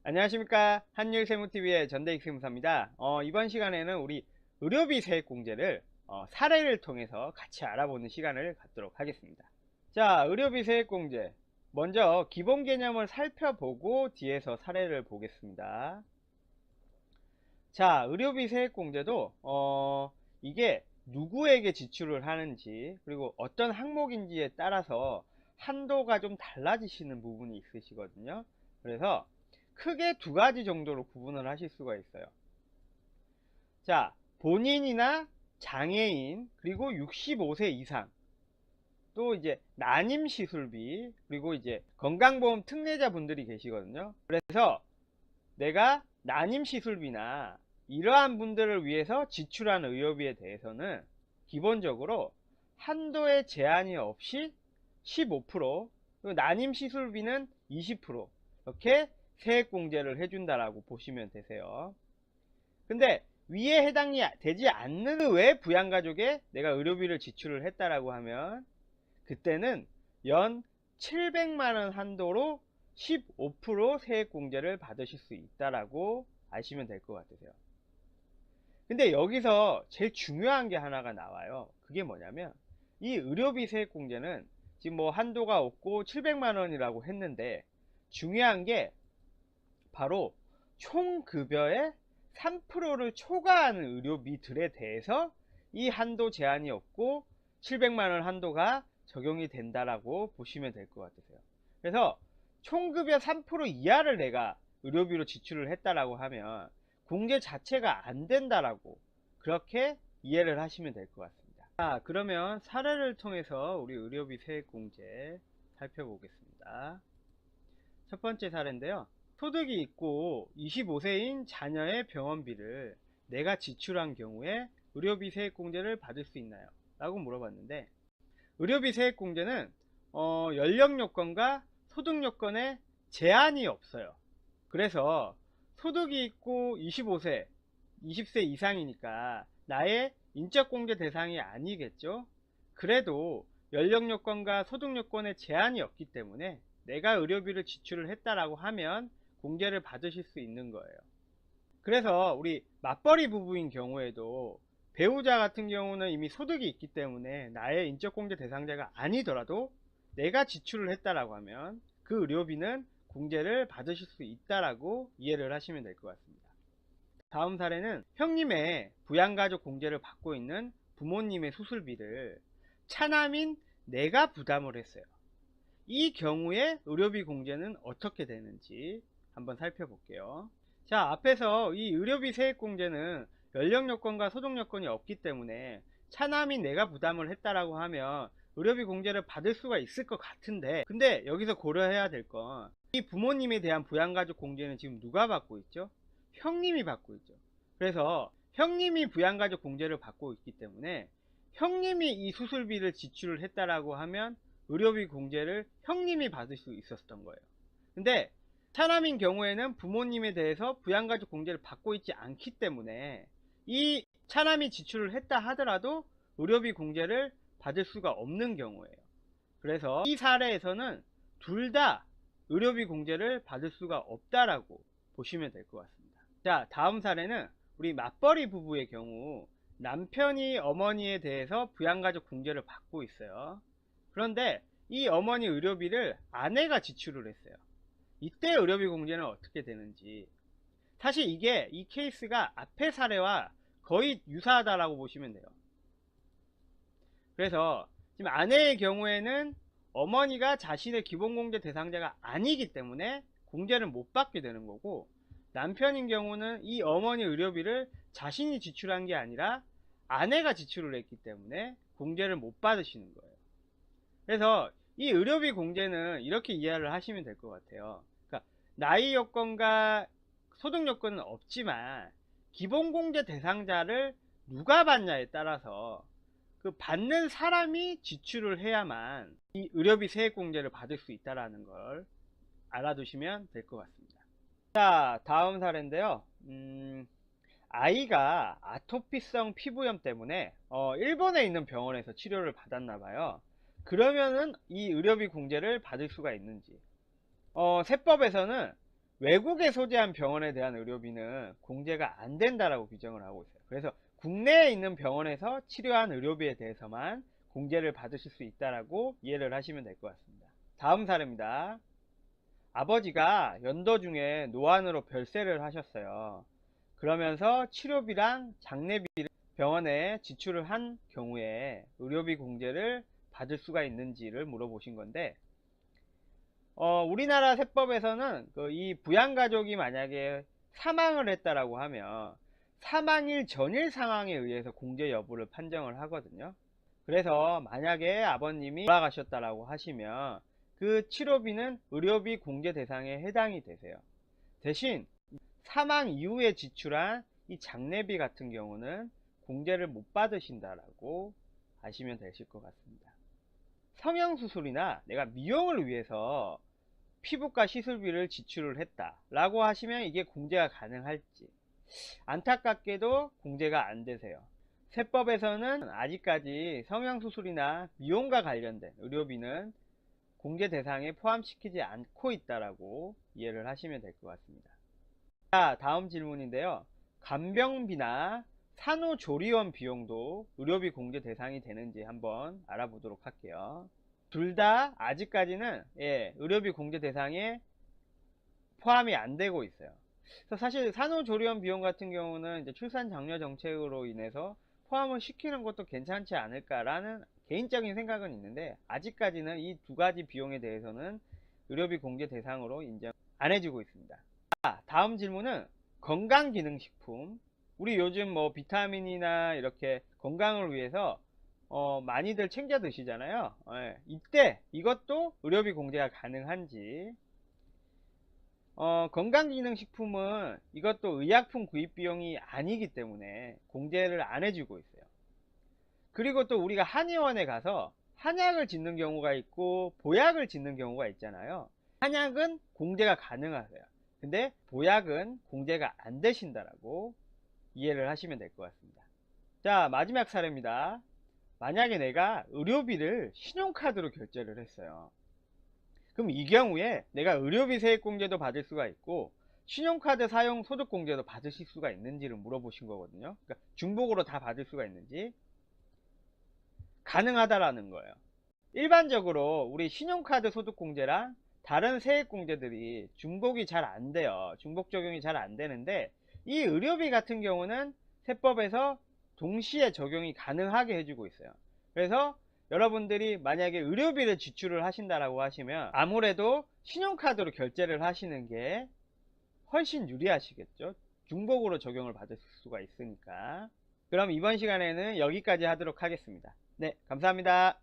안녕하십니까, 한율세무TV의 전대익 세무사입니다. 이번 시간에는 우리 의료비 세액공제를 사례를 통해서 같이 알아보는 시간을 갖도록 하겠습니다. 자, 의료비 세액공제, 먼저 기본 개념을 살펴보고 뒤에서 사례를 보겠습니다. 자, 의료비 세액공제도 이게 누구에게 지출을 하는지, 그리고 어떤 항목인지에 따라서 한도가 좀 달라지시는 부분이 있으시거든요. 그래서 크게 두 가지 정도로 구분을 하실 수가 있어요. 자, 본인이나 장애인, 그리고 65세 이상, 또 이제 난임 시술비, 그리고 이제 건강보험 특례자 분들이 계시거든요. 그래서 내가 난임 시술비나 이러한 분들을 위해서 지출한 의료비에 대해서는 기본적으로 한도의 제한이 없이 15%, 그리고 난임 시술비는 20% 이렇게 세액공제를 해준다라고 보시면 되세요. 근데 위에 해당이 되지 않는 그 외 부양가족에 내가 의료비를 지출을 했다라고 하면 그때는 연 700만원 한도로 15% 세액공제를 받으실 수 있다라고 아시면 될 것 같으세요. 근데 여기서 제일 중요한 게 하나가 나와요. 그게 뭐냐면 이 의료비 세액공제는 지금 뭐 한도가 없고 700만원이라고 했는데 중요한 게 바로 총급여의 3%를 초과하는 의료비들에 대해서 이 한도 제한이 없고 700만원 한도가 적용이 된다라고 보시면 될 것 같으세요. 그래서 총급여 3% 이하를 내가 의료비로 지출을 했다라고 하면 공제 자체가 안 된다라고 그렇게 이해를 하시면 될 것 같습니다. 자, 그러면 사례를 통해서 우리 의료비 세액공제 살펴보겠습니다. 첫 번째 사례인데요. 소득이 있고 25세인 자녀의 병원비를 내가 지출한 경우에 의료비 세액공제를 받을 수 있나요? 라고 물어봤는데 의료비 세액공제는 연령 요건과 소득 요건에 제한이 없어요. 그래서 소득이 있고 25세, 20세 이상이니까 나의 인적공제 대상이 아니겠죠? 그래도 연령 요건과 소득 요건에 제한이 없기 때문에 내가 의료비를 지출을 했다라고 하면 공제를 받으실 수 있는 거예요. 그래서 우리 맞벌이 부부인 경우에도 배우자 같은 경우는 이미 소득이 있기 때문에 나의 인적공제 대상자가 아니더라도 내가 지출을 했다라고 하면 그 의료비는 공제를 받으실 수 있다라고 이해를 하시면 될 것 같습니다. 다음 사례는 형님의 부양가족 공제를 받고 있는 부모님의 수술비를 차남인 내가 부담을 했어요. 이 경우에 의료비 공제는 어떻게 되는지 한번 살펴볼게요. 자, 앞에서 이 의료비 세액공제는 연령 요건과 소득 요건이 없기 때문에 차남인 내가 부담을 했다라고 하면 의료비 공제를 받을 수가 있을 것 같은데, 근데 여기서 고려해야 될 건 이 부모님에 대한 부양가족 공제는 지금 누가 받고 있죠? 형님이 받고 있죠. 그래서 형님이 부양가족 공제를 받고 있기 때문에 형님이 이 수술비를 지출을 했다라고 하면 의료비 공제를 형님이 받을 수 있었던 거예요. 근데 차남인 경우에는 부모님에 대해서 부양가족 공제를 받고 있지 않기 때문에 이 차남이 지출을 했다 하더라도 의료비 공제를 받을 수가 없는 경우예요. 그래서 이 사례에서는 둘 다 의료비 공제를 받을 수가 없다라고 보시면 될 것 같습니다. 자, 다음 사례는 우리 맞벌이 부부의 경우 남편이 어머니에 대해서 부양가족 공제를 받고 있어요. 그런데 이 어머니 의료비를 아내가 지출을 했어요. 이때 의료비 공제는 어떻게 되는지, 사실 이게 이 케이스가 앞의 사례와 거의 유사하다라고 보시면 돼요. 그래서 지금 아내의 경우에는 어머니가 자신의 기본공제 대상자가 아니기 때문에 공제를 못 받게 되는 거고, 남편인 경우는 이 어머니 의료비를 자신이 지출한 게 아니라 아내가 지출을 했기 때문에 공제를 못 받으시는 거예요. 그래서 이 의료비 공제는 이렇게 이해를 하시면 될 것 같아요. 그러니까 나이 요건과 소득 요건은 없지만 기본공제 대상자를 누가 받냐에 따라서 그 받는 사람이 지출을 해야만 이 의료비 세액공제를 받을 수 있다는 걸 알아두시면 될 것 같습니다. 자, 다음 사례인데요. 아이가 아토피성 피부염 때문에 일본에 있는 병원에서 치료를 받았나 봐요. 그러면은 이 의료비 공제를 받을 수가 있는지, 세법에서는 외국에 소재한 병원에 대한 의료비는 공제가 안 된다라고 규정을 하고 있어요. 그래서 국내에 있는 병원에서 치료한 의료비에 대해서만 공제를 받으실 수 있다라고 이해를 하시면 될 것 같습니다. 다음 사례입니다. 아버지가 연도 중에 노안으로 별세를 하셨어요. 그러면서 치료비랑 장례비를 병원에 지출을 한 경우에 의료비 공제를 받을 수가 있는지를 물어보신 건데, 우리나라 세법에서는 이 부양가족이 만약에 사망을 했다라고 하면 사망일 전일 상황에 의해서 공제 여부를 판정을 하거든요. 그래서 만약에 아버님이 돌아가셨다라고 하시면 그 치료비는 의료비 공제 대상에 해당이 되세요. 대신 사망 이후에 지출한 이 장례비 같은 경우는 공제를 못 받으신다라고 아시면 되실 것 같습니다. 성형수술이나 내가 미용을 위해서 피부과 시술비를 지출을 했다 라고 하시면 이게 공제가 가능할지, 안타깝게도 공제가 안 되세요. 세법에서는 아직까지 성형수술이나 미용과 관련된 의료비는 공제 대상에 포함시키지 않고 있다라고 이해를 하시면 될 것 같습니다. 자, 다음 질문인데요. 간병비나 산후조리원 비용도 의료비 공제 대상이 되는지 한번 알아보도록 할게요. 둘 다 아직까지는 의료비 공제 대상에 포함이 안 되고 있어요. 그래서 사실 산후조리원 비용 같은 경우는 이제 출산장려 정책으로 인해서 포함을 시키는 것도 괜찮지 않을까라는 개인적인 생각은 있는데, 아직까지는 이 두 가지 비용에 대해서는 의료비 공제 대상으로 인정 안 해주고 있습니다. 다음 질문은 건강기능식품. 우리 요즘 뭐 비타민이나 이렇게 건강을 위해서 많이들 챙겨 드시잖아요. 이때 이것도 의료비 공제가 가능한지. 건강기능식품은 이것도 의약품 구입 비용이 아니기 때문에 공제를 안 해주고 있어요. 그리고 또 우리가 한의원에 가서 한약을 짓는 경우가 있고 보약을 짓는 경우가 있잖아요. 한약은 공제가 가능하세요. 근데 보약은 공제가 안 되신다라고 이해를 하시면 될 것 같습니다. 자, 마지막 사례입니다. 만약에 내가 의료비를 신용카드로 결제를 했어요. 그럼 이 경우에 내가 의료비 세액공제도 받을 수가 있고 신용카드 사용 소득공제도 받으실 수가 있는지를 물어보신 거거든요. 그러니까 중복으로 다 받을 수가 있는지. 가능하다라는 거예요. 일반적으로 우리 신용카드 소득공제랑 다른 세액공제들이 중복이 잘 안 돼요. 중복 적용이 잘 안 되는데, 이 의료비 같은 경우는 세법에서 동시에 적용이 가능하게 해주고 있어요. 그래서 여러분들이 만약에 의료비를 지출을 하신다라고 하시면 아무래도 신용카드로 결제를 하시는 게 훨씬 유리하시겠죠. 중복으로 적용을 받을 수가 있으니까. 그럼 이번 시간에는 여기까지 하도록 하겠습니다. 네, 감사합니다.